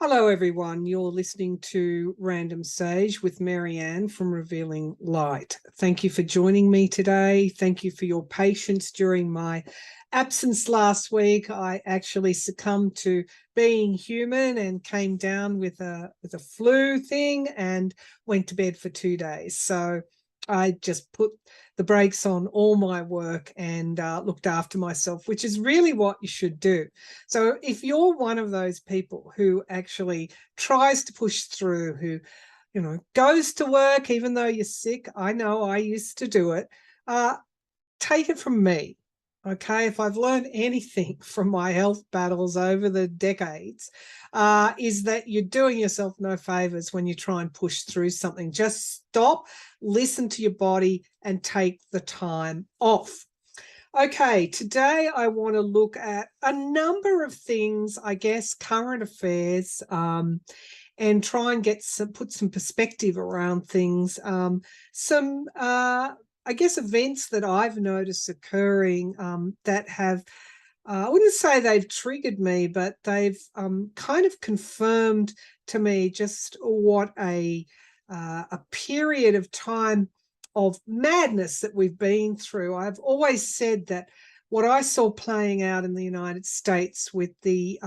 Hello, everyone. You're listening to Random Sage with Maryann from Revealing Light. Thank you for joining me today. Thank you for your patience during my absence last week. I actually succumbed to being human and came down with a flu thing and went to bed for 2 days. So I just put the brakes on all my work and looked after myself, which is really what you should do. So if you're one of those people who actually tries to push through, who, goes to work even though you're sick, I know I used to do it, take it from me. Okay, if I've learned anything from my health battles over the decades, is that you're doing yourself no favors when you try and push through something. Just stop, listen to your body, and take the time off. Okay, today I want to look at a number of things, I guess, current affairs, and try and put some perspective around things. I guess, events that I've noticed occurring that have, I wouldn't say they've triggered me, but they've kind of confirmed to me just what a period of time of madness that we've been through. I've always said that what I saw playing out in the United States with the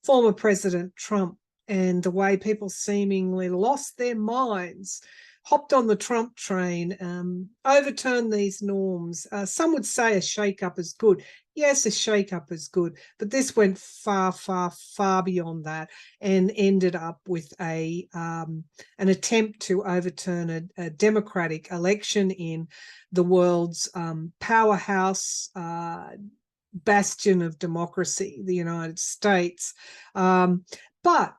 former President Trump and the way people seemingly lost their minds, hopped on the Trump train, overturned these norms. Some would say a shake-up is good. Yes, a shake-up is good, but this went far, far, far beyond that and ended up with an attempt to overturn a democratic election in the world's powerhouse bastion of democracy, the United States. But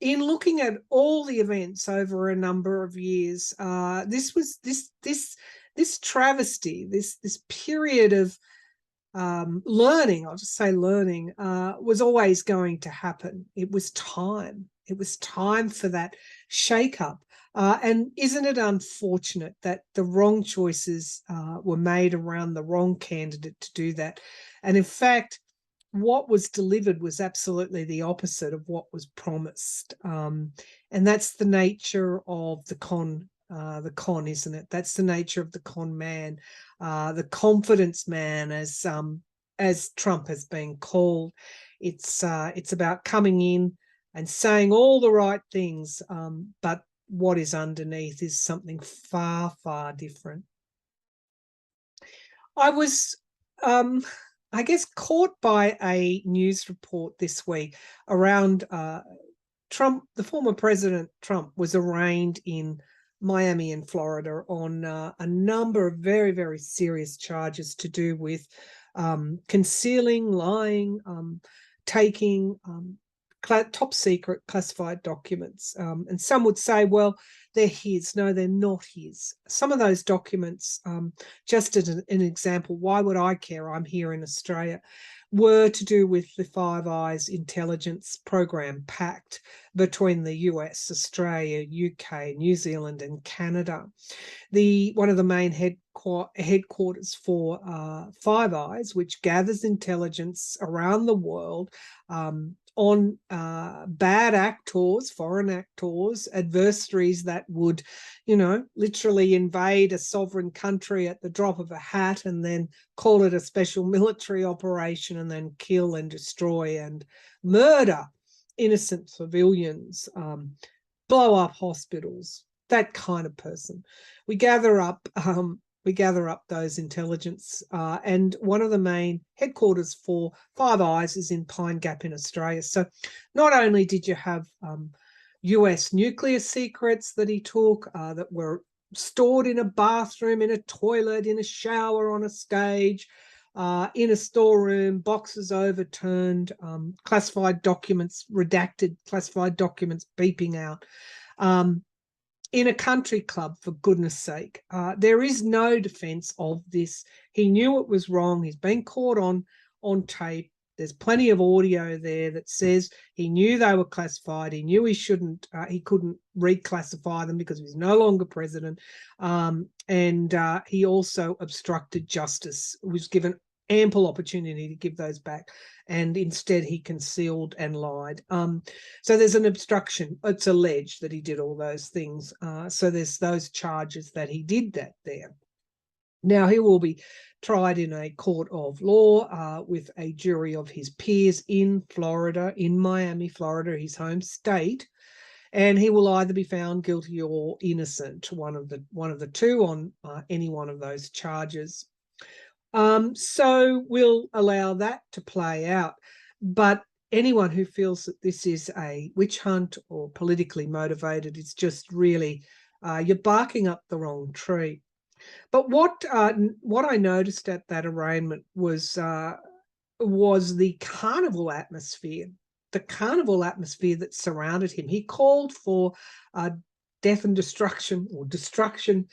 in looking at all the events over a number of years, this travesty, this period of learning, I'll just say learning, was always going to happen. It was time. It was time for that shake-up. And isn't it unfortunate that the wrong choices were made around the wrong candidate to do that? And in fact, what was delivered was absolutely the opposite of what was promised. And that's the nature of the con, isn't it? That's the nature of the con man, the confidence man, as Trump has been called. It's about coming in and saying all the right things, but what is underneath is something far, far different. I was I guess, caught by a news report this week around Trump. The former President Trump was arraigned in Miami in Florida on a number of very, very serious charges to do with concealing, lying, taking top secret classified documents. And some would say, well, they're his. No, they're not his. Some of those documents, just as an example, why would I care? I'm here in Australia, were to do with the Five Eyes intelligence program pact between the US, Australia, UK, New Zealand, and Canada. One of the main headquarters for Five Eyes, which gathers intelligence around the world, on bad actors, foreign actors, adversaries that would, literally invade a sovereign country at the drop of a hat and then call it a special military operation and then kill and destroy and murder innocent civilians, blow up hospitals, that kind of person. We gather up those intelligence, and one of the main headquarters for Five Eyes is in Pine Gap in Australia. So not only did you have US nuclear secrets that he took that were stored in a bathroom, in a toilet, in a shower, on a stage, in a storeroom, boxes overturned, classified documents redacted, classified documents beeping out, in a country club, for goodness sake. There is no defense of this. He knew it was wrong. He's been caught on tape. There's plenty of audio there that says he knew they were classified. He knew he couldn't reclassify them because he's no longer president. And he also obstructed justice. He was given ample opportunity to give those back, and instead he concealed and lied. So there's an obstruction. It's alleged that he did all those things. So there's those charges that he did that there. Now he will be tried in a court of law with a jury of his peers in Florida, in Miami, Florida, his home state, and he will either be found guilty or innocent, one of the two, on any one of those charges. So we'll allow that to play out. But anyone who feels that this is a witch hunt or politically motivated, it's just really, you're barking up the wrong tree. But what I noticed at that arraignment was the carnival atmosphere, that surrounded him. He called for death and destruction, or destruction.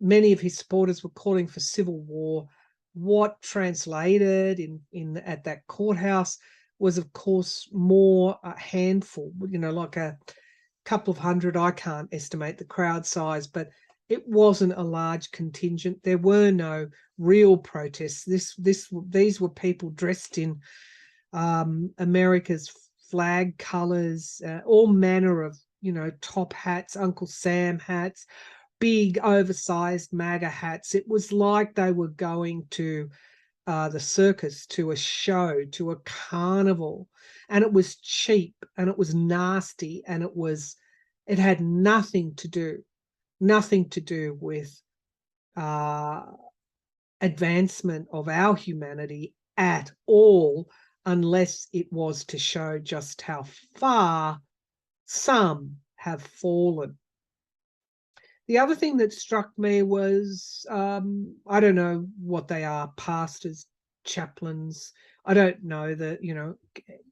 Many of his supporters were calling for civil war. What translated at that courthouse was, of course, more a handful, like a couple of hundred. I can't estimate the crowd size, but it wasn't a large contingent. There were no real protests. These were people dressed in America's flag colors, all manner of, top hats, Uncle Sam hats, big oversized MAGA hats. It was like they were going to the circus, to a show, to a carnival, and it was cheap and it was nasty, and it had nothing to do with advancement of our humanity at all, unless it was to show just how far some have fallen. The other thing that struck me was, I don't know what they are, pastors, chaplains. I don't know that,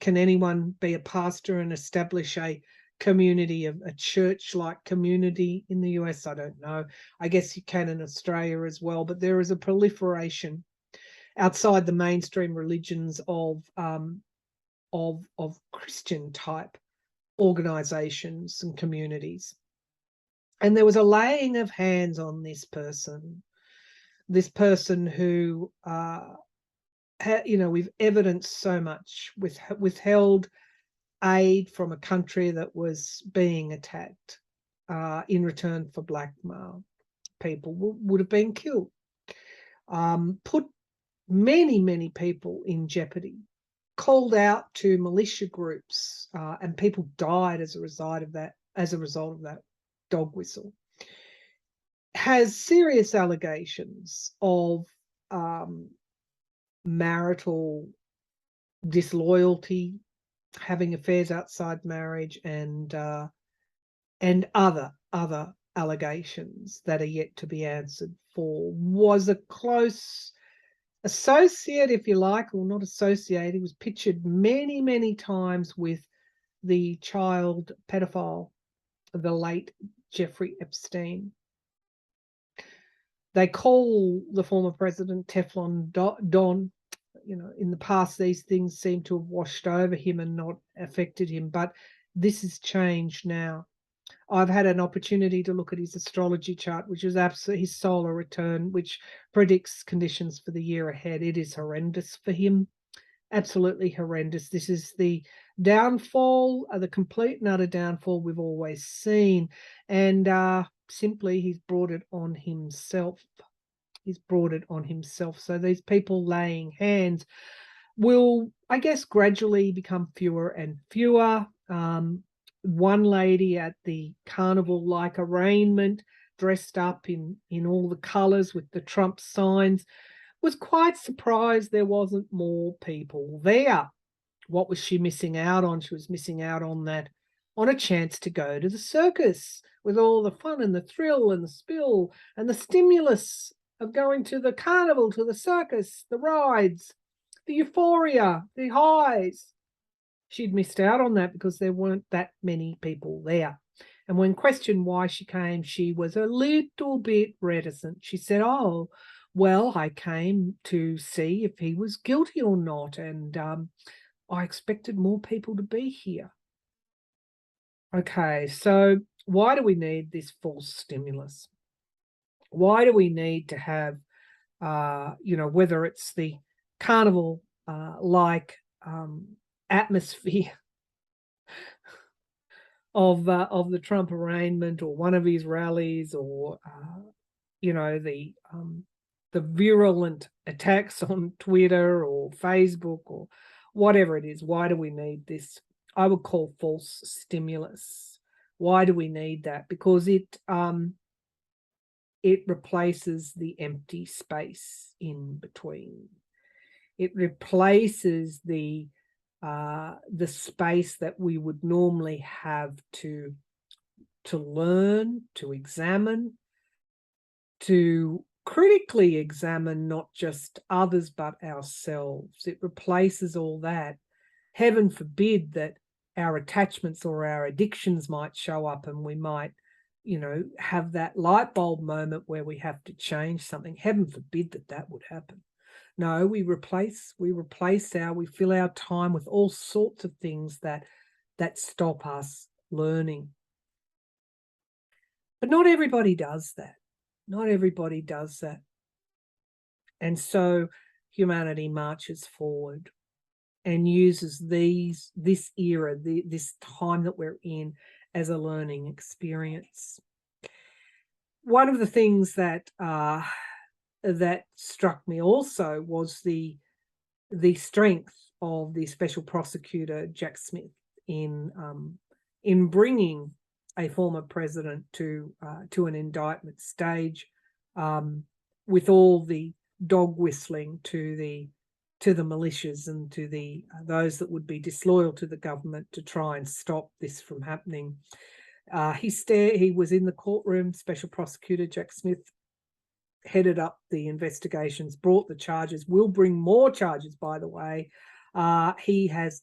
can anyone be a pastor and establish a community, of a church-like community in the US? I don't know. I guess you can in Australia as well, but there is a proliferation outside the mainstream religions of Christian type organizations and communities. And there was a laying of hands on this person who, we've evidenced so much, withheld aid from a country that was being attacked in return for blackmail. People would have been killed, put many people in jeopardy, called out to militia groups, and people died as a result of that dog whistle. Has serious allegations of marital disloyalty, having affairs outside marriage, and other allegations that are yet to be answered for. Was a close associate, if you like, or not associate. He was pictured many times with the child pedophile, the late Jeffrey Epstein. They call the former president Teflon Don. In the past, these things seem to have washed over him and not affected him, but this has changed now. I've had an opportunity to look at his astrology chart, which is absolutely his solar return, which predicts conditions for the year ahead. It is horrendous for him, absolutely horrendous. This is the downfall, the complete and utter downfall we've always seen, and simply he's brought it on himself. So these people laying hands will, I guess, gradually become fewer and fewer. One lady at the carnival-like arraignment, dressed up in all the colors with the Trump signs, was quite surprised there wasn't more people there. What was she missing out on? She was missing out on a chance to go to the circus with all the fun and the thrill and the spill and the stimulus of going to the carnival, to the circus, the rides, the euphoria, the highs. She'd missed out on that because there weren't that many people there. And when questioned why she came, she was a little bit reticent. She said, "Oh, well, I came to see if he was guilty or not, and I expected more people to be here." Okay, so why do we need this false stimulus? Why do we need to have you know, whether it's the carnival like atmosphere of the Trump arraignment, or one of his rallies, or you know, the virulent attacks on Twitter or Facebook or whatever it is. Why do we need this? I would call false stimulus. Why do we need that? Because it replaces the empty space in between. It replaces the space that we would normally have to learn, to examine, to critically examine not just others but ourselves. It replaces all that. Heaven forbid that our attachments or our addictions might show up, and we might, you know, have that light bulb moment where we have to change something. Heaven forbid that that would happen. No, we fill our time with all sorts of things that stop us learning. But not everybody does that. Not everybody does that. And so humanity marches forward and uses this era, this time that we're in, as a learning experience. One of the things that that struck me also was the strength of the special prosecutor Jack Smith in bringing a former president to an indictment stage, with all the dog whistling to the militias and to those that would be disloyal to the government to try and stop this from happening. He was in the courtroom. Special prosecutor Jack Smith headed up the investigations, brought the charges, will bring more charges, by the way. He has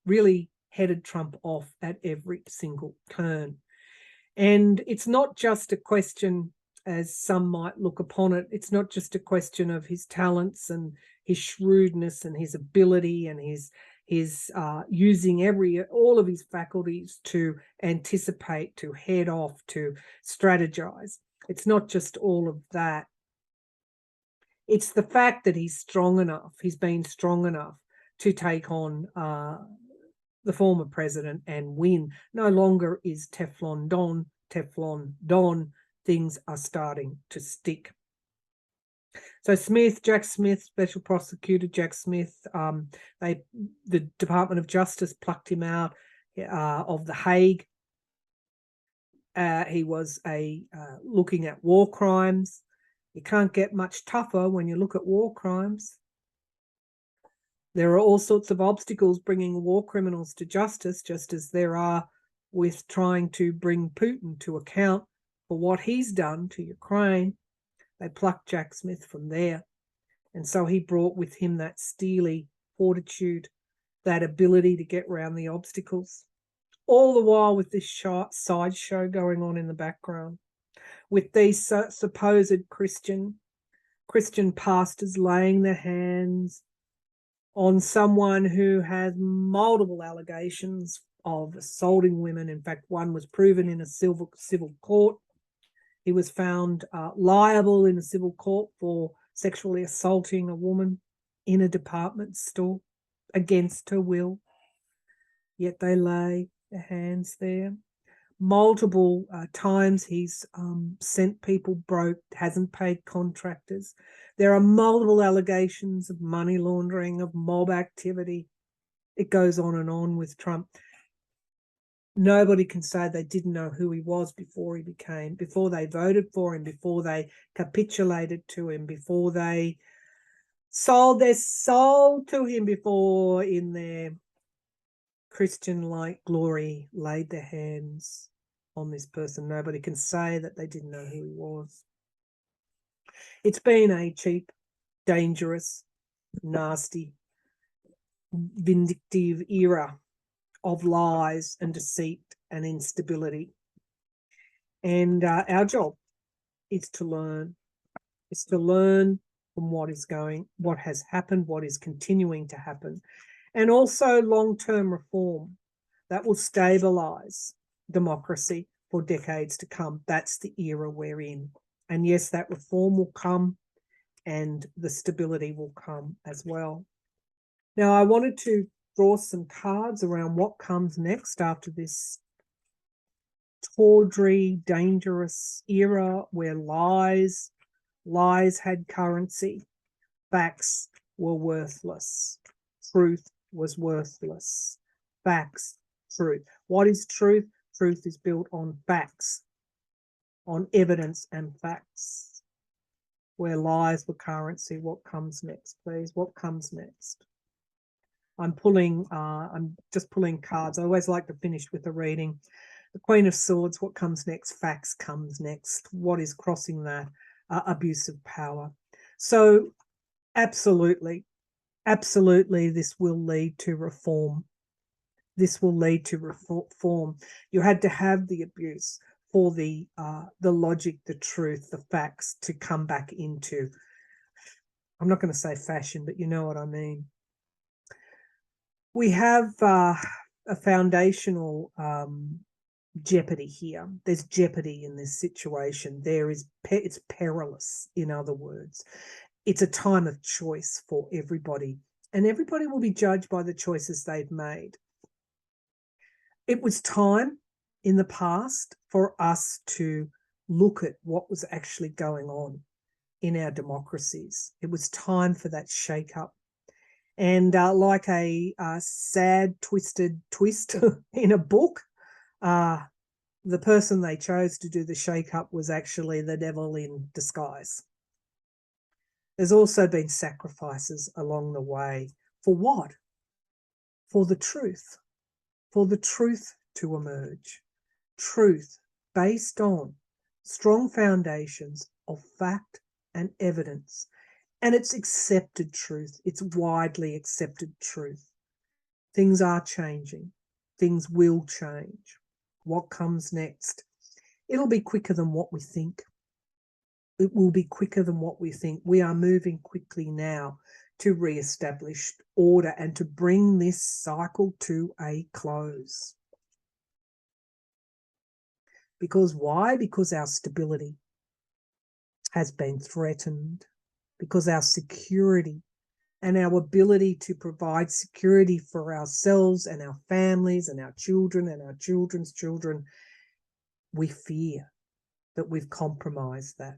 really headed Trump off at every single turn. And it's not just a question, as some might look upon it, it's not just a question of his talents and his shrewdness and his ability and his using all of his faculties to anticipate, to head off, to strategize. It's not just all of that. It's the fact that he's been strong enough to take on the former president and win. No longer is Teflon Don. Things are starting to stick. So Jack Smith, special prosecutor Jack Smith, the Department of Justice plucked him out of The Hague. He was looking at war crimes. You can't get much tougher when you look at war crimes. There are all sorts of obstacles bringing war criminals to justice, just as there are with trying to bring Putin to account for what he's done to Ukraine. They plucked Jack Smith from there. And so he brought with him that steely fortitude, that ability to get around the obstacles, all the while with this sideshow going on in the background, with these supposed Christian pastors laying their hands on someone who has multiple allegations of assaulting women. In fact, one was proven in a civil court. He was found liable in a civil court for sexually assaulting a woman in a department store against her will. Yet they lay their hands there. Multiple times he's sent people broke, hasn't paid contractors. There are multiple allegations of money laundering, of mob activity. It goes on and on with Trump. Nobody can say they didn't know who he was before they voted for him, before they capitulated to him, before they sold their soul to him, before in their Christian-like glory laid their hands on this person. Nobody can say that they didn't know who he was. It's been a cheap, dangerous, nasty, vindictive era of lies and deceit and instability. And our job is to learn. It's to learn from what has happened, what is continuing to happen, and also long-term reform that will stabilize democracy for decades to come. That's the era we're in. And yes, that reform will come and the stability will come as well. Now, I wanted to draw some cards around what comes next after this tawdry, dangerous era where lies had currency, facts were worthless, truth was worthless, facts, truth. What is truth? Truth is built on facts, on evidence and facts. Where lies were currency, what comes next, please? What comes next? I'm just pulling cards. I always like to finish with a reading. The Queen of Swords, what comes next? Facts comes next. What is crossing that? Abuse of power. So absolutely, this will lead to reform. This will lead to reform. You had to have the abuse for the logic, the truth, the facts to come back into, I'm not going to say fashion, but you know what I mean. We have a foundational jeopardy here. There's jeopardy in this situation. It's perilous, in other words. It's a time of choice for everybody, and everybody will be judged by the choices they've made. It was time in the past for us to look at what was actually going on in our democracies. It was time for that shake-up. And like a sad, twisted twist in a book, the person they chose to do the shake-up was actually the devil in disguise. There's also been sacrifices along the way. For what? For the truth. For the truth to emerge. Truth based on strong foundations of fact and evidence. And it's accepted truth. It's widely accepted truth. Things are changing. Things will change. What comes next? It'll be quicker than what we think. It will be quicker than what we think. We are moving quickly now to re-establish order and to bring this cycle to a close. Because why? Because our stability has been threatened. Because our security and our ability to provide security for ourselves and our families and our children and our children's children, we fear that we've compromised that.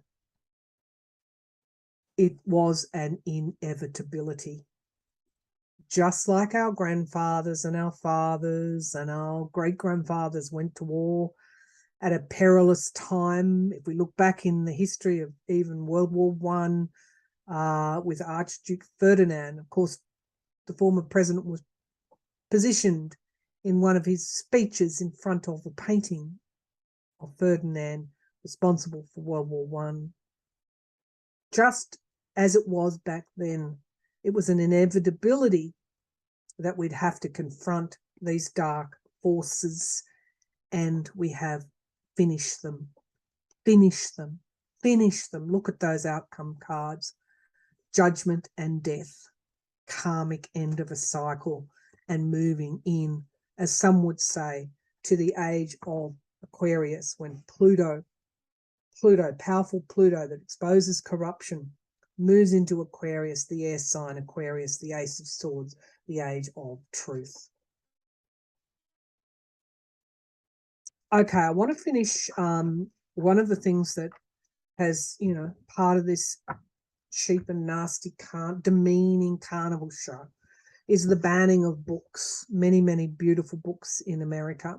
It was an inevitability. Just like our grandfathers and our fathers and our great-grandfathers went to war at a perilous time. If we look back in the history of even World War I, with Archduke Ferdinand, of course, the former president was positioned in one of his speeches in front of a painting of Ferdinand responsible for World War I. Just as it was back then, it was an inevitability that we'd have to confront these dark forces, and we have finished them. Finished them. Finished them. Look at those outcome cards. Judgment and death. Karmic end of a cycle, and moving in, as some would say, to the age of Aquarius, when Pluto, powerful Pluto that exposes corruption, moves into Aquarius, the air sign Aquarius, the Ace of Swords, the age of truth. Okay, I want to finish one of the things that has, part of this cheap and nasty, demeaning carnival show is the banning of books, many, many beautiful books in America.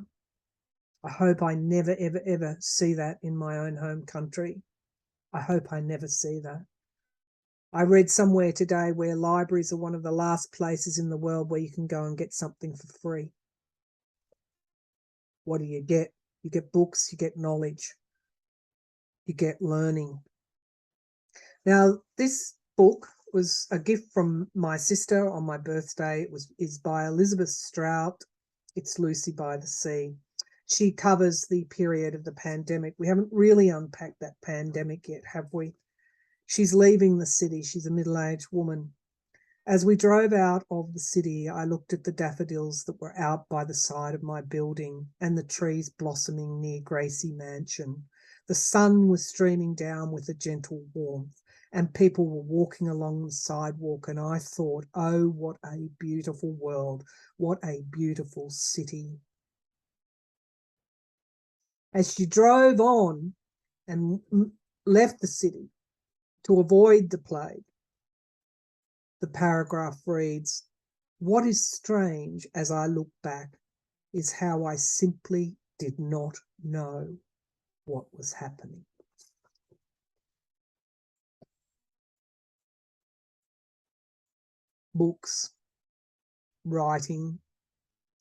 I hope I never, ever, ever see that in my own home country. I hope I never see that. I read somewhere today where libraries are one of the last places in the world where you can go and get something for free. What do you get? You get books, you get knowledge, you get learning. Now, this book was a gift from my sister on my birthday. It is by Elizabeth Strout. It's Lucy by the Sea. She covers the period of the pandemic. We haven't really unpacked that pandemic yet, have we? She's leaving the city. She's a middle-aged woman. As we drove out of the city, I looked at the daffodils that were out by the side of my building and the trees blossoming near Gracie Mansion. The sun was streaming down with a gentle warmth, and people were walking along the sidewalk, and I thought, oh, what a beautiful world, what a beautiful city. As she drove on and left the city to avoid the plague, the paragraph reads, "What is strange as I look back is how I simply did not know what was happening." Books, writing,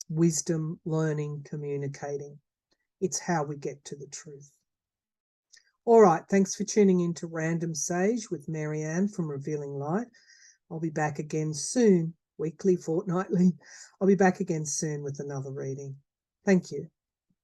wisdom, learning, communicating. It's how we get to the truth. All right, thanks for tuning in to Random Sage with Maryann from Revealing Light. I'll be back again soon, weekly, fortnightly. I'll be back again soon with another reading. Thank you.